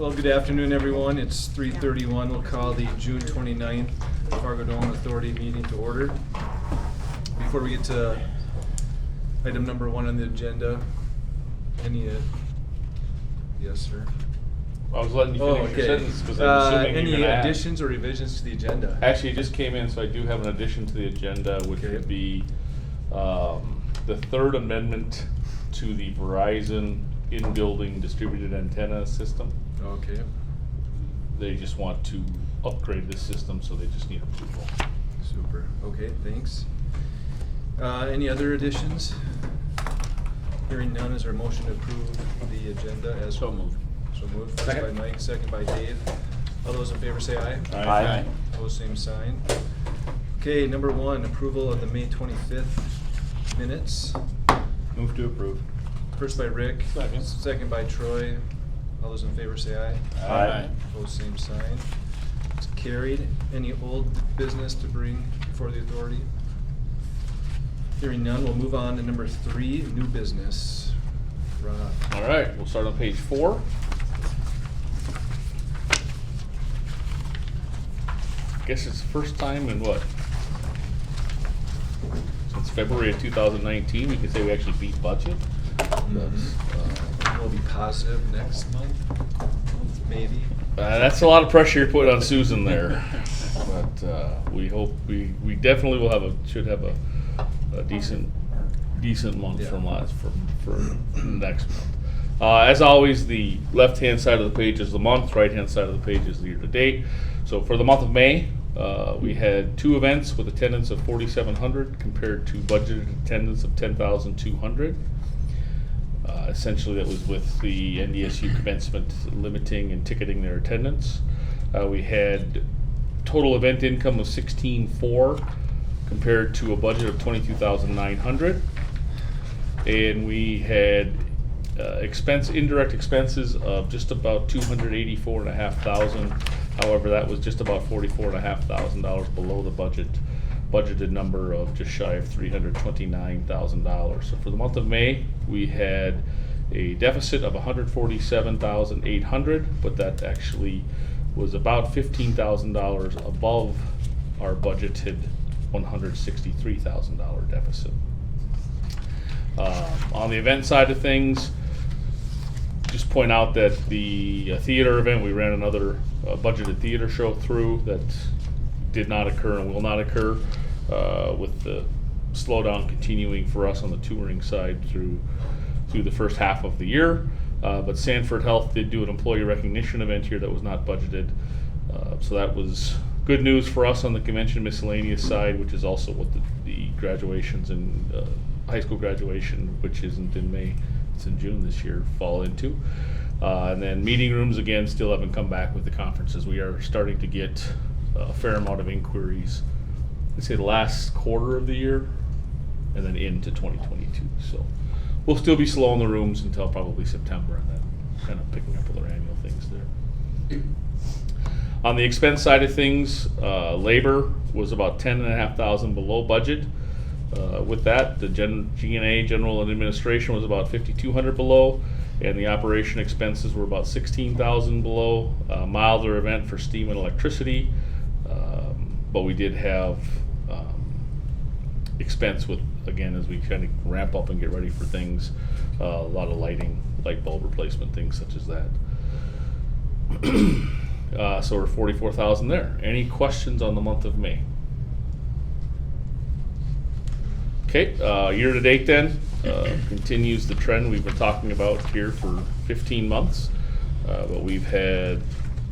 Well, good afternoon, everyone. It's 3:31. We'll call the June 29th FARGODOME Authority meeting to order. Before we get to item number 1 on the agenda, any, yes, sir? I was letting you finish your sentence because I'm assuming any you're gonna add. additions or revisions to the agenda? Actually, it just came in, so I do have an addition to the agenda, which Okay. would be the third amendment to the Verizon in-building distributed antenna system. Okay, They just want to upgrade this system, so they just need approval. super. Okay, thanks. Any other additions? Hearing none, is there a motion to approve the agenda as? So moved. So moved. First Second. by Mike, second by Dave. All those in favor say aye. Aye. Opposed, same sign. Okay, number 1, approval of the May 25th minutes. Move to approve. First by Rick. Second. Second by Troy. All those in favor say aye. Aye. Opposed, same sign. It's carried. Any old business to bring before the authority? Hearing none, we'll move on to number 3, new business. Rob. All right, we'll start on page 4. Guess it's the first time in what? Since February of 2019, we can say we actually beat budget. We'll be positive next month, maybe. That's a lot of pressure you're putting on Susan there, but we hope we definitely will should have a decent month Yeah. from for next month. As always, the left-hand side of the page is the month, right-hand side of the page is the year-to-date. So for the month of May, we had 2 events with attendance of 4,700 compared to budgeted attendance of 10,200. Essentially, that was with the NDSU commencement limiting and ticketing their attendance. We had total event income of 16,400 compared to a budget of 22,900, and we had indirect expenses of just about 284,500. However, that was just about $44,500 below the budgeted number of just shy of $329,000. So for the month of May, we had a deficit of $147,800, but that actually was about $15,000 above our budgeted $163,000 deficit. On the event side of things, just point out that the theater event, we ran another budgeted theater show through that did not occur and will not occur, with the slowdown continuing for us on the touring side through the first half of the year. But Sanford Health did do an employee recognition event here that was not budgeted. So that was good news for us on the convention miscellaneous side, which is also what the graduations and high school graduation, which isn't in May, it's in June this year, fall into. And then meeting rooms, again, still haven't come back with the conferences. We are starting to get a fair amount of inquiries, I'd say the last quarter of the year and then into 2022. So we'll still be slow in the rooms until probably September, and then kind of picking up with our annual things there. On the expense side of things, labor was about $10,500 below budget. With that, the G&A, general and administration, was about $5,200 below, and the operation expenses were about $16,000 below. Milder event for steam and electricity, but we did have expense with, again, as we kind of ramp up and get ready for things, a lot of lighting, light bulb replacement, things such as that. So we're $44,000 there. Any questions on the month of May? Okay, year to date then, continues the trend we've been talking about here for 15 months. But we've had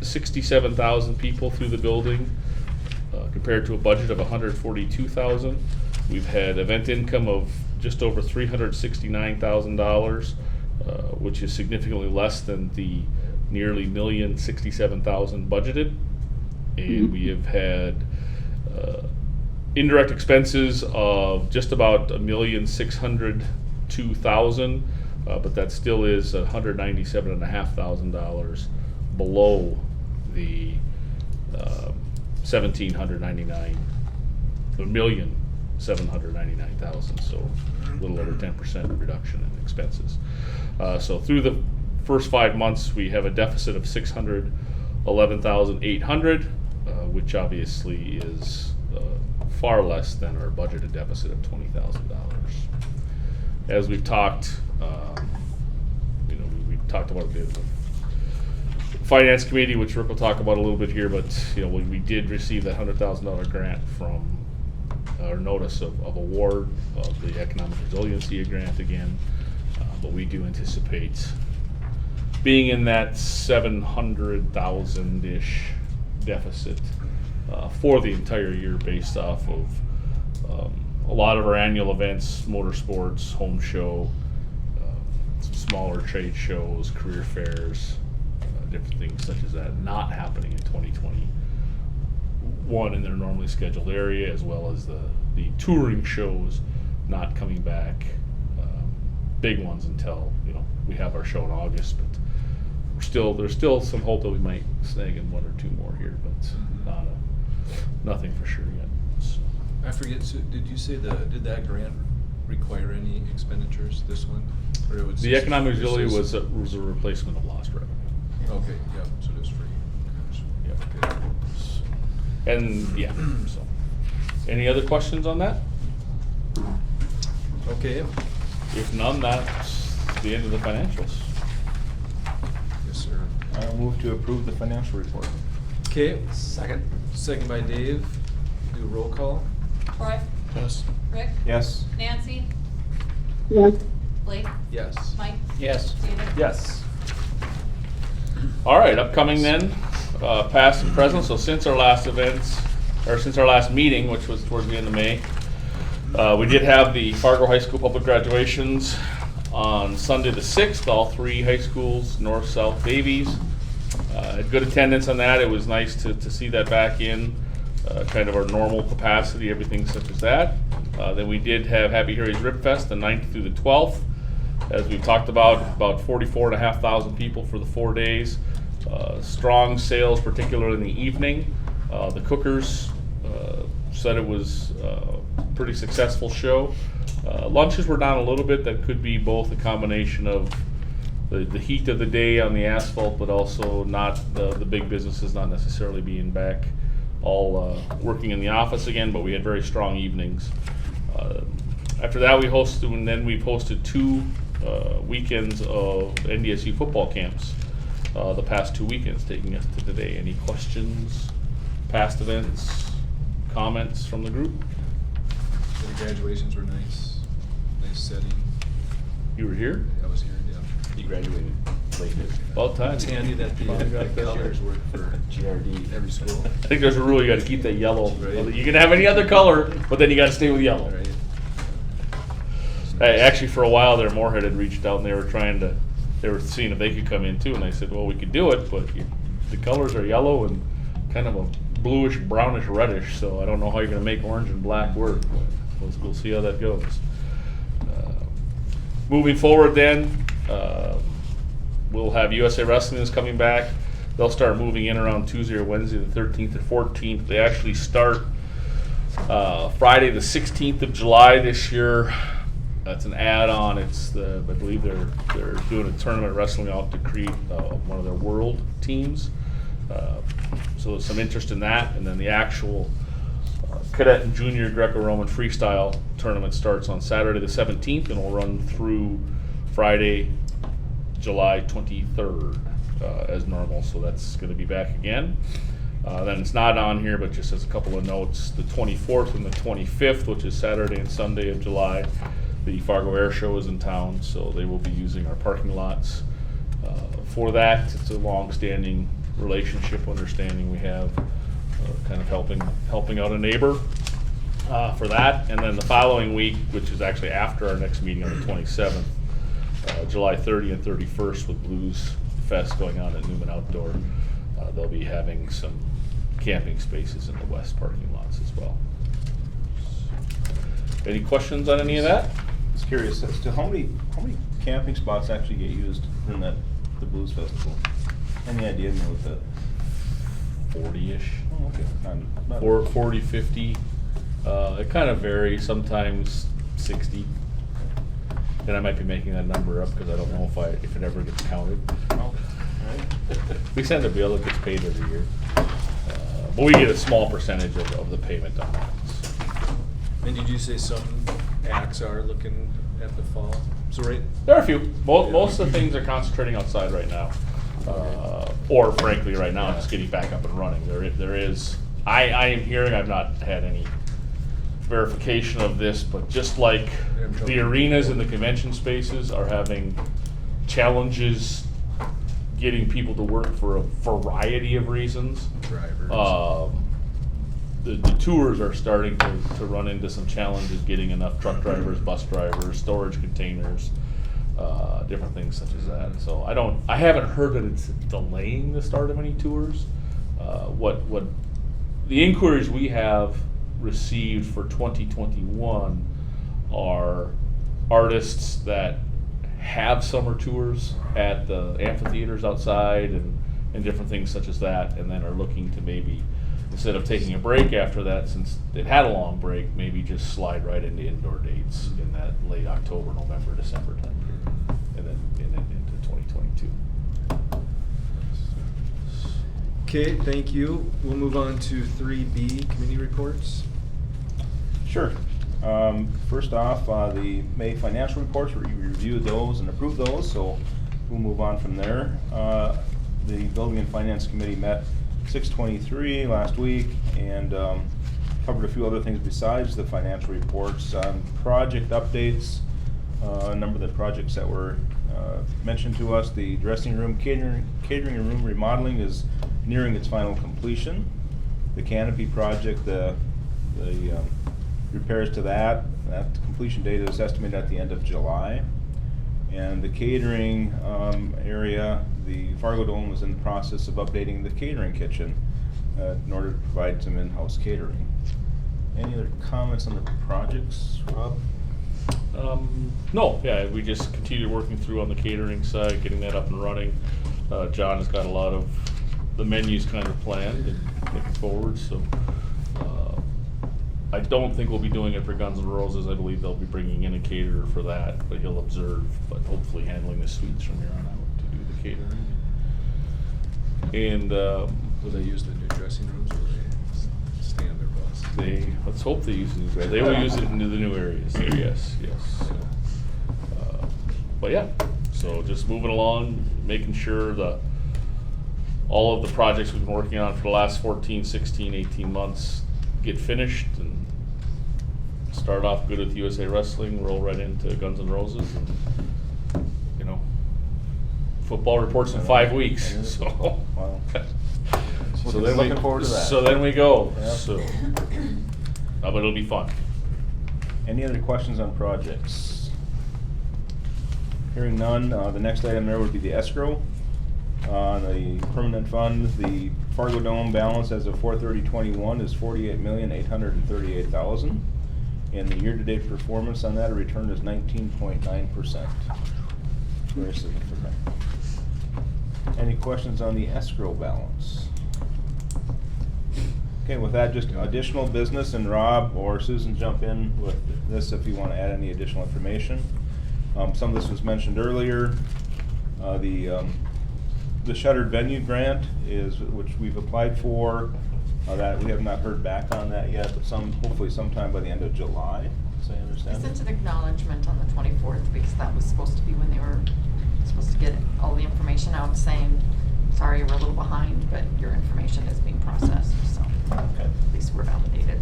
67,000 people through the building compared to a budget of 142,000. We've had event income of just over $369,000, which is significantly less than the nearly $1,067,000 budgeted. And we have had indirect expenses of just about $1,602,000, but that still is $197,500 below the $1,799,000, so a little over 10% reduction in expenses. So through the first 5 months, we have a deficit of $611,800, which obviously is far less than our budgeted deficit of $20,000. As we've talked, we talked about the finance committee, which Rick will talk about a little bit here, but we did receive that $100,000 grant from our notice of award of the economic resiliency grant again, but we do anticipate being in that $700,000-ish deficit for the entire year, based off of a lot of our annual events, motorsports, home show, some smaller trade shows, career fairs, different things such as that not happening in 2021 in their normally scheduled area, as well as the touring shows not coming back, big ones, until we have our show in August. But there's still some hope that we might snag in one or two more here, but nothing for sure yet. So. I forget, so did you say did that grant require any expenditures, this one? Or it was The economic resiliency was a replacement of lost revenue. Okay, yeah, so it is free. Yep. Okay. And yeah, so. Any other questions on that? Okay, If none, that's the end of the financials. yes, sir. I move to approve the financial report. Okay, Second. second by Dave. Do a roll call. Troy, Yes. Rick, Yes. Nancy, yes, Blake, Yes. Mike, Yes. David. Yes. All right, upcoming then, past and present. So since our last meeting, which was towards the end of May, we did have the Fargo High School public graduations on Sunday the 6th. All three high schools, north, south, babies. Had good attendance on that. It was nice to see that back in kind of our normal capacity, everything such as that. Then we did have Happy Harry's Rib Fest the 9th through the 12th. As we've talked about 44,500 people for the 4 days. Strong sales, particularly in the evening. The cookers said it was a pretty successful show. Lunches were down a little bit. That could be both a combination of the heat of the day on the asphalt, but also not the big businesses not necessarily being back all working in the office again, but we had very strong evenings. After that, we've hosted 2 weekends of NDSU football camps the past 2 weekends, taking us to today. Any questions, past events, comments from the group? The graduations were nice. Nice setting. You were here? I was here, yeah. You graduated late. About time. It's handy that the colors work for GRD. every school. I think there's a rule, you gotta keep that yellow. Right. You can have any other color, but then you gotta stay with yellow. Right. Hey, actually, for a while there, Moorhead had reached out and they were seeing if they could come in too, and I said, well, we could do it, but the colors are yellow and kind of a bluish, brownish, reddish, so I don't know how you're gonna make orange and black work. We'll see how that goes. Moving forward then, we'll have USA Wrestling is coming back. They'll start moving in around Tuesday or Wednesday, the 13th or 14th. They actually start Friday the 16th of July this year. That's an add-on. I believe they're doing a tournament wrestling out to create one of their world teams. So there's some interest in that. And then the actual cadet and junior Greco-Roman freestyle tournament starts on Saturday the 17th and will run through Friday, July 23rd as normal. So that's going to be back again. Then it's not on here, but just as a couple of notes, the 24th and the 25th, which is Saturday and Sunday of July, the Fargo Air Show is in town, so they will be using our parking lots for that. It's a long-standing relationship, understanding we have, kind of helping out a neighbor for that. And then the following week, which is actually after our next meeting on the 27th, July 30 and 31st, with Blues Fest going on at Newman Outdoor, they'll be having some camping spaces in the west parking lots as well. Any questions on any of that? Just curious as to how many camping spots actually get used in the Blues Festival? Any idea what the 40-ish. Oh, okay. Not 40, 50. It kind of varies, sometimes 60. And I might be making that number up because I don't know if it ever gets counted. Oh, alright. We send a bill, it gets paid every year. But we get a small percentage of the payment on that. And did you say some acts are looking at the fall? So right, There are a few. Most of the things are concentrating outside right now. Or frankly, right now, just getting back up and running. There is, I am hearing, I've not had any verification of this, but just like the arenas and the convention spaces are having challenges getting people to work for a variety of reasons. drivers. The tours are starting to run into some challenges getting enough truck drivers, bus drivers, storage containers, different things such as that. So I haven't heard that it's delaying the start of any tours. What the inquiries we have received for 2021 are artists that have summer tours at the amphitheaters outside and different things such as that, and then are looking to maybe, instead of taking a break after that, since they've had a long break, maybe just slide right into indoor dates in that late October, November, December time period, and then into 2022. Okay, thank you. We'll move on to 3B, committee reports. Sure. First off, the May financial reports, we reviewed those and approved those, so we'll move on from there. The Building and Finance Committee met 6/23 last week and covered a few other things besides the financial reports. Project updates, a number of the projects that were mentioned to us. The dressing room, catering room remodeling is nearing its final completion. The canopy project, the repairs to that completion date is estimated at the end of July. And the catering area, the FARGODOME was in the process of updating the catering kitchen in order to provide some in-house catering. Any other comments on the projects, Rob? No, yeah, we just continue working through on the catering side, getting that up and running. John has got a lot of the menus kind of planned and looking forward, so I don't think we'll be doing it for Guns N' Roses. I believe they'll be bringing in a caterer for that, but he'll observe, but hopefully handling the suites from here on out to do the catering. And Will they use the new dressing rooms or will they stay on their bus? let's hope they use the new, they will use it into the new areas there, yes. So, but yeah, so just moving along, making sure all of the projects we've been working on for the last 14, 16, 18 months get finished and start off good with USA Wrestling, roll right into Guns N' Roses, and football reports in 5 weeks. So, Wow. so then Looking forward to that. So then we go. Yep. So, but it'll be fun. Any other questions on projects? Hearing none, the next item there would be the escrow. On the permanent fund, the FARGODOME balance as of 4/30/21 is $48,838,000. And the year-to-date performance on that, a return is 19.9%. Very significant. Any questions on the escrow balance? Okay, with that, just additional business, and Rob or Susan jump in with this if you want to add any additional information. Some of this was mentioned earlier. The shuttered venue grant which we've applied for, that we have not heard back on that yet, but hopefully sometime by the end of July, as I I understand sent it. an acknowledgement on the 24th because that was supposed to be when they were supposed to get all the information out saying, sorry, we're a little behind, but your information is being processed, so Okay. at least we're validated.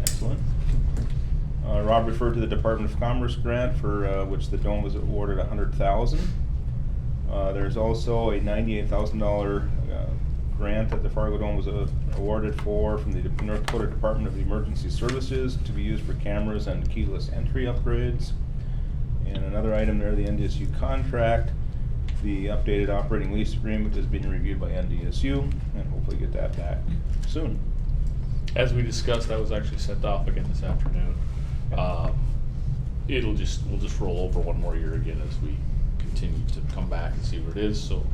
Excellent. Rob referred to the Department of Commerce grant for which the Dome was awarded $100,000. There's also a $98,000 grant that the FARGODOME was awarded from the North Dakota Department of Emergency Services to be used for cameras and keyless entry upgrades. And another item there, the NDSU contract, the updated operating lease agreement is being reviewed by NDSU, and hopefully get that back soon. As we discussed, that was actually sent off again this afternoon. We'll just roll over one more year again as we continue to come back and see what it is. So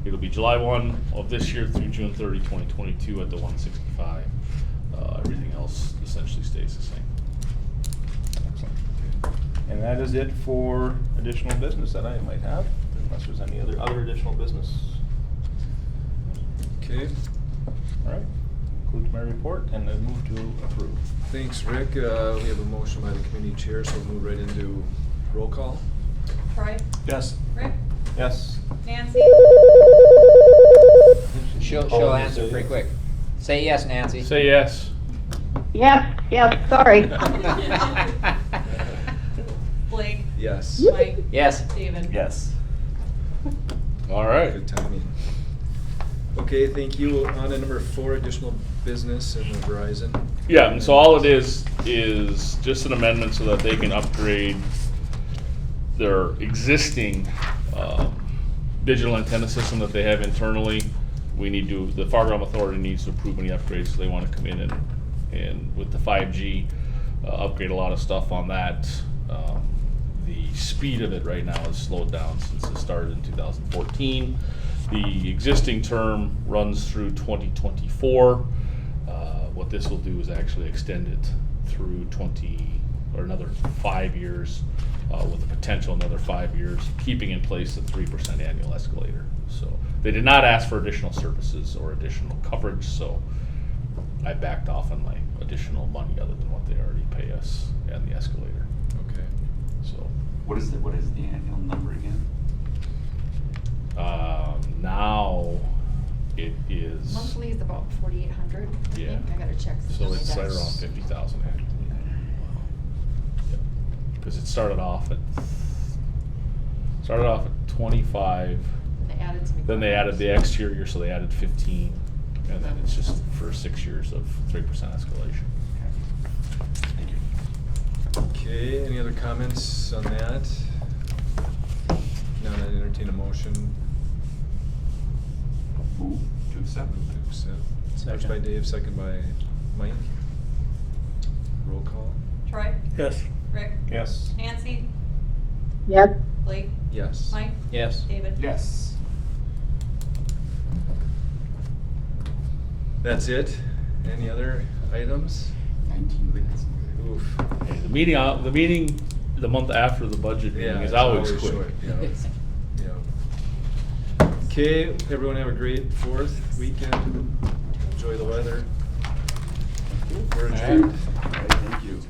it'll be July 1 of this year through June 30, 2022 at the 165. Everything else essentially stays the same. Excellent. And that is it for additional business that I might have, unless there's any other additional business. Okay, All right, concludes my report and I move to approve. thanks, Rick. We have a motion by the committee chair, so we'll move right into roll call. Troy, Yes. Rick, Yes. Nancy, She'll answer pretty quick. Say yes, Nancy. Say yes. Yes, yes, sorry. Blake, Yes. Mike, Yes. David. Yes. All right. Good timing. Okay, thank you. On to number 4, additional business in the Verizon. Yeah, and so all it is just an amendment so that they can upgrade their existing digital antenna system that they have internally. The FARGODOME Authority needs to approve any upgrades, so they want to come in and with the 5G, upgrade a lot of stuff on that. The speed of it right now has slowed down since it started in 2014. The existing term runs through 2024. What this will do is actually extend it through another 5 years, with the potential another 5 years, keeping in place the 3% annual escalator. So they did not ask for additional services or additional coverage, so I backed off on my additional money other than what they already pay us and the escalator. Okay. So What is the annual number again? now it is. Monthly is about 4,800. Yeah. I gotta check. So it's right That's- around 50,000. Because it started off at 25. They added some. Then they added the exterior, so they added 15, and then it's just for 6 years of 3% escalation. Thank you. Okay, any other comments on that? Now I'd entertain a motion. Move to accept. Move to accept. First Second. by Dave, second by Mike. Roll call. Troy, Yes. Rick, Yes. Nancy, Yes, Blake, Yes. Mike, Yes. David. Yes. That's it? Any other items? 19 minutes. Oof. Okay, the month after the budget meeting Yeah, is it's always always quick. short, yeah. Yeah. Okay, everyone have a great 4th weekend. Enjoy the weather. We're adjourned. All right, thank you.